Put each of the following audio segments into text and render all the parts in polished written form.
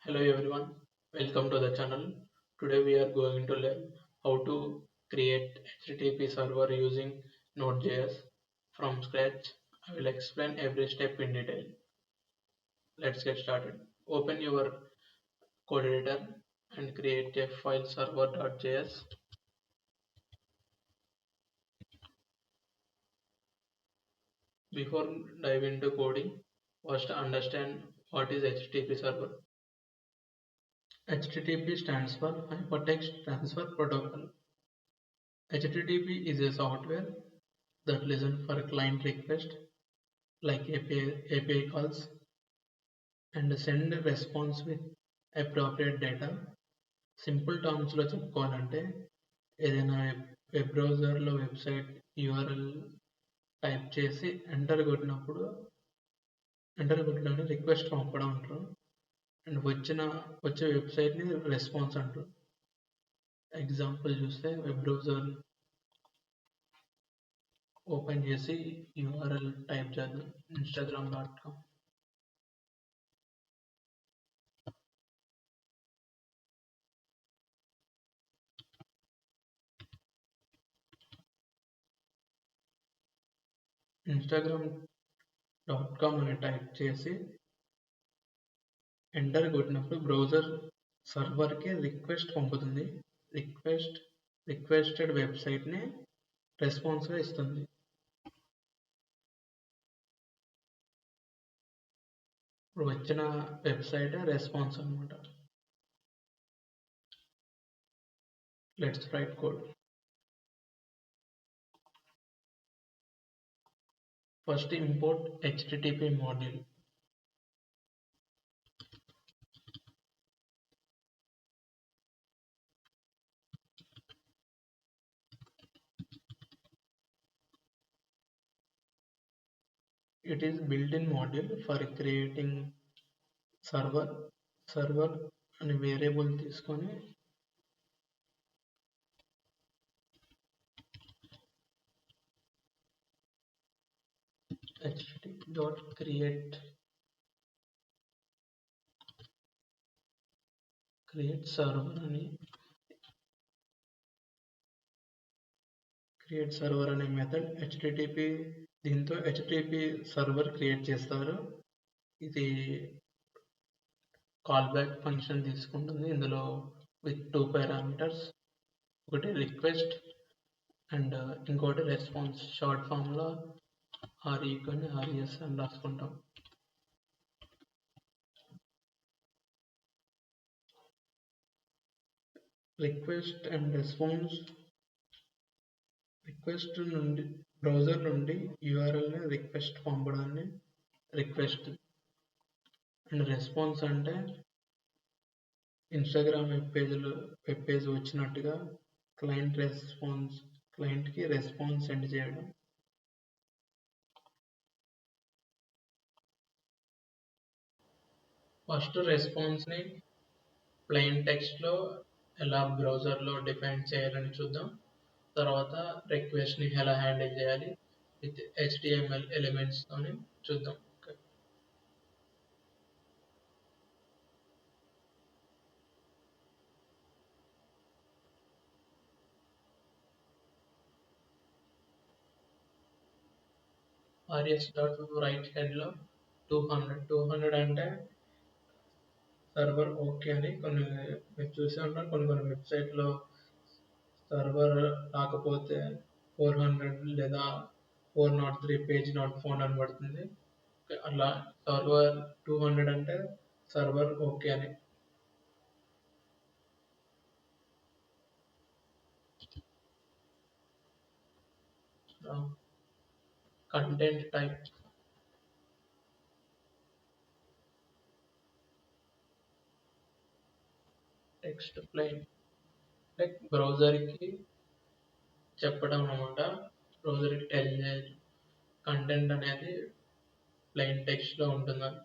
Hello everyone, welcome to the channel. Today we are going to learn how to create HTTP server using Node.js from scratch. I will explain every step in detail. Let's get started. Open your code editor and create a file server.js. Before dive into coding, first understand what is HTTP server. HTTP stands for Hypertext Transfer Protocol. HTTP is a software that listens for client request like API calls and send response with appropriate data. Simple టర్మ్స్లో చెప్పుకోవాలంటే ఏదైనా web బ్రౌజర్లో website URL type చేసి enter కొట్టినప్పుడు request పంపడం అంటారు. And వచ్చే వెబ్సైట్ని రెస్పాన్స్ అంటారు. ఎగ్జాంపుల్ చూస్తే వెబ్ బ్రౌజర్ ఓపెన్ చేసి యూఆర్ఎల్ టైప్ చేద్దాం instagram.com. instagram.com అని టైప్ చేసి ఎంటర్ కొట్టినప్పుడు బ్రౌజర్ సర్వర్కి రిక్వెస్ట్ పంపుతుంది. రిక్వెస్టెడ్ వెబ్సైట్ని రెస్పాన్స్గా ఇస్తుంది. ఇప్పుడు వచ్చిన వెబ్సైట్ రెస్పాన్స్ అనమాట. Let's write code. First import HTTP module. It is built-in module for creating server అని వేరియబుల్ తీసుకొని http.create server అనే మెథడ్ దీంతో HTTP సర్వర్ క్రియేట్ చేస్తారు. ఇది కాల్ బ్యాక్ ఫంక్షన్ తీసుకుంటుంది. ఇందులో విత్ 2 పారామీటర్స్, ఒకటి రిక్వెస్ట్ అండ్ ఇంకోటి రెస్పాన్స్. షార్ట్ ఫామ్లో RES అని రాసుకుంటాం. Request and response. రిక్వెస్ట్ నుండి బ్రౌజర్ నుండి యూఆర్ఎల్ని రిక్వెస్ట్ పంపడాన్ని రిక్వెస్ట్. అండ్ రెస్పాన్స్ అంటే ఇన్స్టాగ్రామ్ వెబ్ పేజ్ వచ్చినట్టుగా క్లయింట్కి రెస్పాన్స్ సెండ్ చేయడం. ఫస్ట్ రెస్పాన్స్ని ప్లెయిన్ టెక్స్ట్లో ఎలా బ్రౌజర్లో డిఫైన్ చేయాలని చూద్దాం. తర్వాత రిక్వెస్ట్ని ఎలా హ్యాండిల్ చేయాలి విత్ HTML ఎలిమెంట్స్తోని చూద్దాం. res.write హెడ్లో 200 అంటే సర్వర్ ఓకే అని మీరు చూసే ఉంటారు. కొన్ని వెబ్సైట్లో సర్వర్ రాకపోతే 400 లేదా 403 పేజ్ నాట్ ఫౌండ్ అని పడుతుంది. అలా సర్వర్ 200 అంటే సర్వర్ ఓకే అని. Content type text plain, like బ్రౌజర్కి చెప్పడం అనమాట. బ్రౌజర్కి టెల్ చేయాలి కంటెంట్ అనేది ప్లెయిన్ టెక్స్ట్లో ఉంటుందని.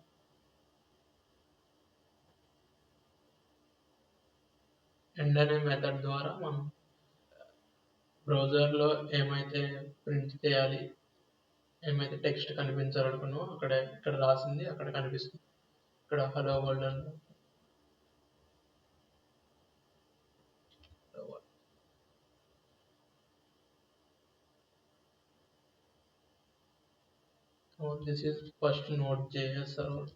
ఎండ్ అనే మెథడ్ ద్వారా మనం బ్రౌజర్లో ఏమైతే ప్రింట్ చేయాలి, ఏమైతే టెక్స్ట్ కనిపించాలనుకున్నామో ఇక్కడ రాసింది అక్కడ కనిపిస్తుంది. ఇక్కడ హలో వరల్డ్ అని So this is first Node.js server.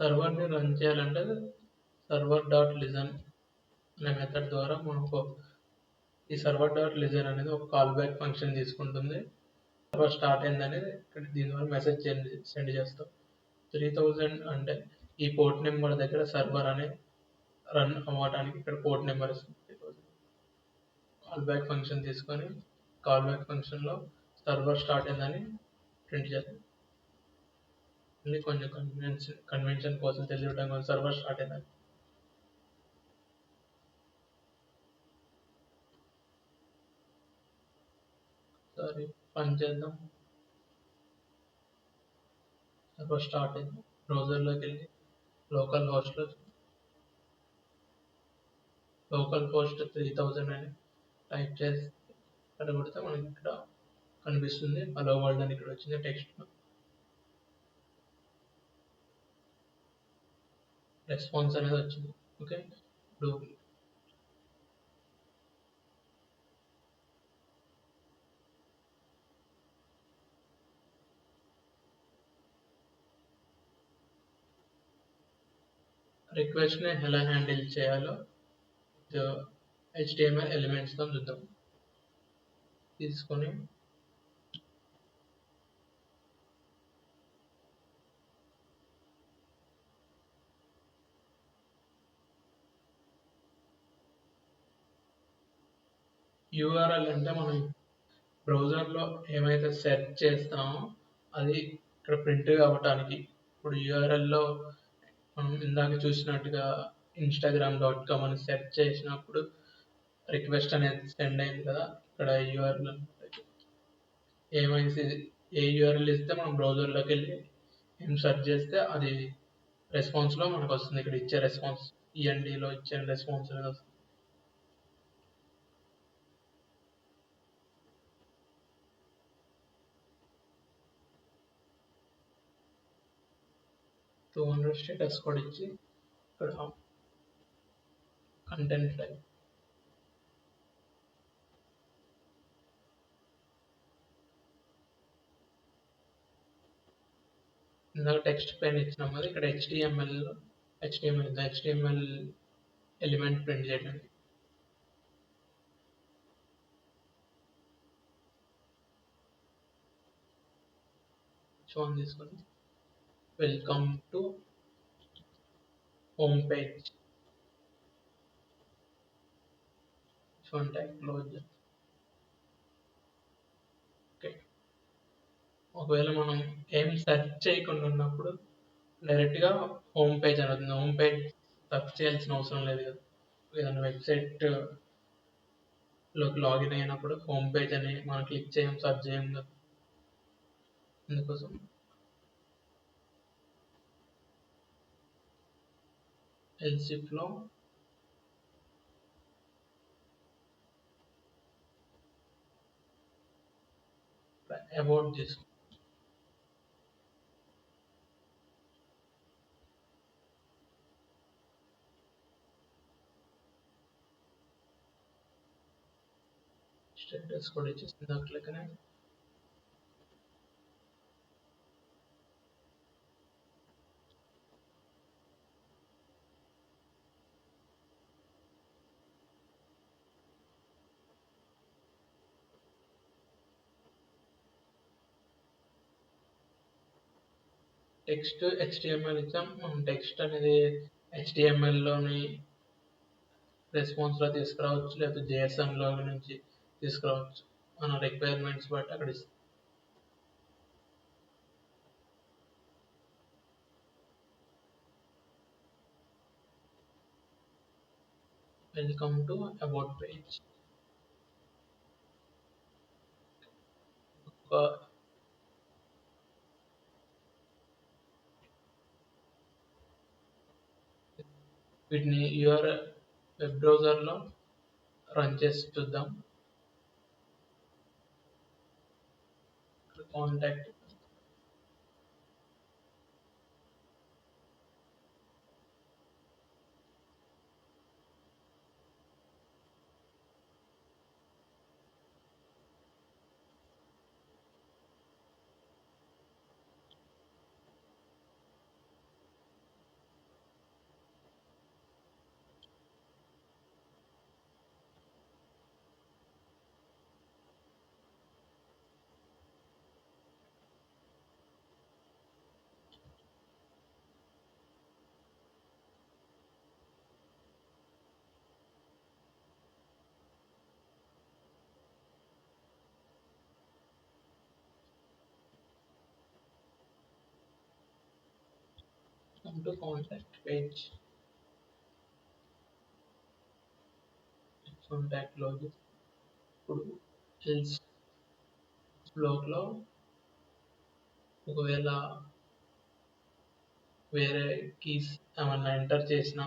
సర్వర్ని రన్ చేయాలంటే సర్వర్ డాట్ లిజన్ అనే మెథడ్ ద్వారా మనకు ఈ సర్వర్ డాట్ లిజన్ అనేది ఒక కాల్ బ్యాక్ ఫంక్షన్ తీసుకుంటుంది. సర్వర్ స్టార్ట్ అయిందని ఇక్కడ దీని ద్వారా మెసేజ్ సెండ్ చేస్తాం. 3000 అంటే ఈ పోర్ట్ నెంబర్ దగ్గర సర్వర్ అనే రన్ అవ్వడానికి ఇక్కడ పోర్ట్ నెంబర్ ఇస్తుంది. కాల్ బ్యాక్ ఫంక్షన్ తీసుకొని కాల్ బ్యాక్ ఫంక్షన్లో సర్వర్ స్టార్ట్ అయిందని ప్రింట్ చేస్తాం. మళ్ళీ కొంచెం కన్వెన్షన్ కోసం తెలియడం కోసం సర్వర్ స్టార్ట్ అయిందని. సరే రన్ చేద్దాం. సర్వర్ స్టార్ట్ అయింది. బ్రౌజర్లోకి వెళ్ళి లోకల్ హోస్ట్ 3000 అని టైప్ చేసి ఇక్కడ కొడితే మనకి ఇక్కడ కనిపిస్తుంది హలో వరల్డ్ అని ఇక్కడ వచ్చింది టెక్స్ట్. రెస్పాన్స్ అనేది వచ్చింది. ఓకే, ఇప్పుడు రిక్వెస్ట్ని ఎలా హ్యాండిల్ చేయాలో HTML ఎలిమెంట్స్తో చూద్దాం. తీసుకొని URL అంటే మనం బ్రౌజర్లో ఏమైతే సెర్చ్ చేస్తామో అది ఇక్కడ ప్రింట్ అవ్వటానికి. ఇప్పుడు URLలో మనం ఇందాక చూసినట్టుగా instagram.com అని సెర్చ్ చేసినప్పుడు రిక్వెస్ట్ అనేది సెండ్ అయింది కదా. ఇక్కడ URL ఏమైతే ఏ URL ఇస్తే మనం బ్రౌజర్లోకి వెళ్ళి ఏం సెర్చ్ చేస్తే అది రెస్పాన్స్లో మనకు వస్తుంది. ఇక్కడ ఇచ్చే రెస్పాన్స్ ENDలో ఇచ్చే రెస్పాన్స్ అనేది వస్తుంది. స్టేటస్ కోడ్ ఇచ్చి ఇక్కడ కంటెంట్ టైప్ ఇందాక టెక్స్ట్ పైన ఇచ్చినాం కదా, ఇక్కడ HTML ఎలిమెంట్ ప్రింట్ చేయడానికి. షోన్ తీసుకొని welcome to home page shown tag close. Okay, ఒకవేళ మనం ఏం సెర్చ్ చేయకుండా ఉన్నప్పుడు డైరెక్ట్గా హోమ్ పేజ్ అని అవుతుంది. హోమ్ పేజ్ సెర్చ్ చేయాల్సిన అవసరం లేదు కదా. ఏదైనా వెబ్సైట్ లోకి లాగిన్ అయినప్పుడు హోమ్ పేజ్ అని మనం క్లిక్ చేయం, సెర్చ్ చేయం కదా. అందుకోసం ఎల్సిఫ్లో అబౌట్ తీసుకో. స్టేటస్ కూడా ఇచ్చేసింది దాంట్లోనే. టెక్స్ట్ HTML ఇచ్చాం. మనం టెక్స్ట్ అనేది HTMLలోని రెస్పాన్స్లో తీసుకురావచ్చు, లేదా JSONలో నుంచి తీసుకురావచ్చు. మన రిక్వైర్మెంట్స్ బట్టి అక్కడ ఇస్తాం. Welcome to about page. వీటిని వెబ్ బ్రౌజర్లో రన్ చేసి చూద్దాం. Contact come to contact page. Contact login. ఇప్పుడు else బ్లాక్ లో ఒకవేళ వేరే కీస్ ఏమన్నా ఎంటర్ చేసిన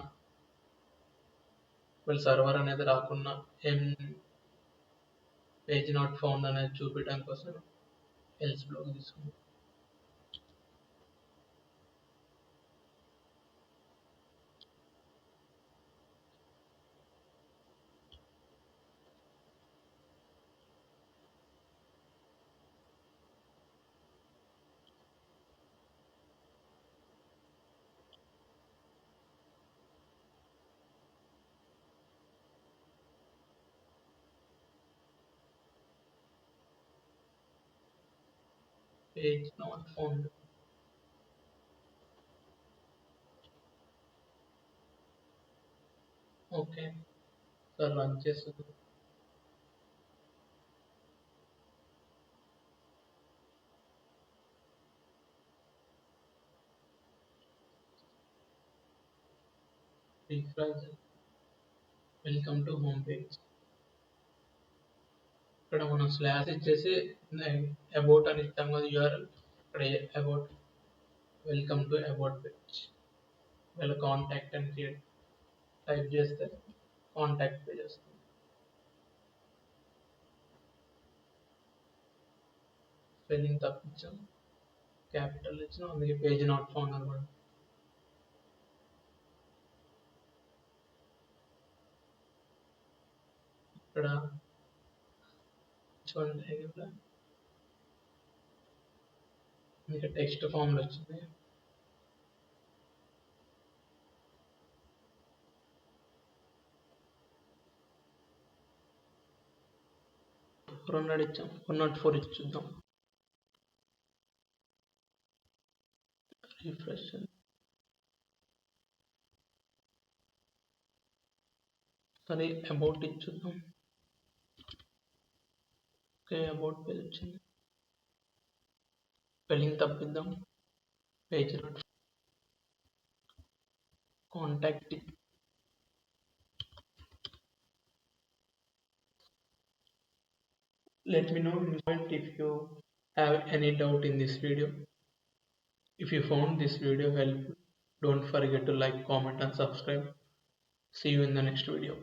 ఒకవేళ సర్వర్ అనేది రాకుండా ఏం పేజ్ నాట్ ఫౌండ్ అనేది చూపించడం కోసం ఎల్స్ బ్లాక్ తీసుకుంటాం. Page not found. Okay sir run చేస్తుంది. Refresh. Welcome to home page. ఇక్కడ మనం స్లాష్ ఇచ్చేసి అబౌట్ అని ఇస్తాం కదా యూఆర్ఎల్. ఇక్కడ about welcome to about page. వీళ్ళ కాంటాక్ట్ అని టైప్ చేస్తే కాంటాక్ట్ పేజ్ వస్తుంది. స్పెల్లింగ్ తప్పించాం, క్యాపిటల్ ఇచ్చిన అందుకే పేజ్ నాట్ ఫౌండ్ అనమాట. ఇక్కడ చూడండి ఇక్కడ టెక్స్ట్ ఫామ్ లో వచ్చింది. రెండు ఇచ్చాం, 104 ఇచ్చి చూద్దాం. రిఫ్రెష్. సరే అబౌట్ ఇచ్చి చూద్దాం. ఓకే అబౌట్ పేజ్ వచ్చింది. స్పెల్లింగ్ తప్పిద్దాం. Page not contact. Let me know in the comment if you have any doubt in this video. If you found this video helpful, don't forget to like, comment and subscribe. See you in the next video.